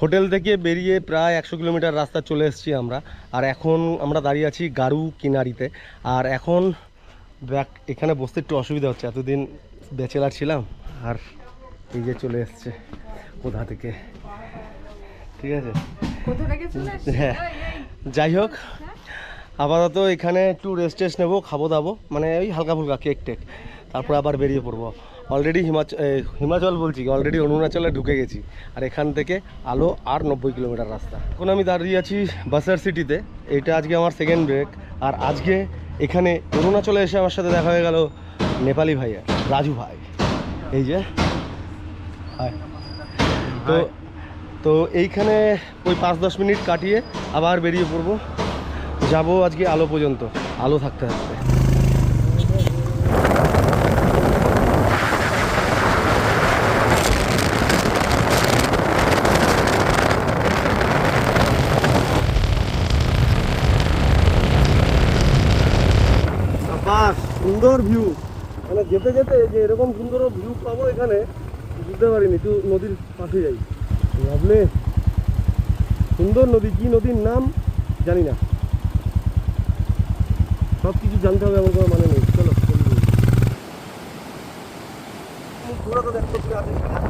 Hotel থেকে বেরিয়ে প্রায় 100 কিলোমিটার রাস্তা চলে এসেছি আমরা। আর এখন আমরা দাঁড়িয়ে আছি গারু কিনারিতে। আর এখন এখানে বসতে একটু অসুবিধা হচ্ছে, এতদিন ব্যাচেলার ছিলাম আর এই যে চলে এসছে কোথা থেকে, ঠিক আছে। হ্যাঁ, যাই হোক, আপাতত এখানে একটু রেস্ট নেবো, খাবো দাবো, মানে ওই হালকা ফুলকা কেক টেক, তারপর আবার বেরিয়ে পড়বো। অলরেডি হিমাচল বলছি, অলরেডি অরুণাচলে ঢুকে গেছি। আর এখান থেকে আলো আর 90 কিলোমিটার রাস্তা। এখন আমি দাঁড়িয়ে আছি বাসার সিটিতে। এটা আজকে আমার সেকেন্ড ব্রেক। আর আজকে এখানে অরুণাচলে এসে আমার সাথে দেখা হয়ে গেল নেপালি ভাইয়া, রাজু ভাই। এই যে তো এইখানে ওই 5-10 মিনিট কাটিয়ে আবার বেরিয়ে পড়বো, যাবো আজকে আলো পর্যন্ত, আলো থাকতে থাকতে। সুন্দর ভিউ, মানে যেতে যেতে যে এরকম সুন্দর ভিউ পাবো এখানে বুঝতে পারিনি। তুই নদীর পাশে যাই, ভাবলে সুন্দর নদী, কি নদীর নাম জানি না, সব কিছু জানতে হবে এমন কোনো মানে নেই। চলো ঘোরা তো দেখো।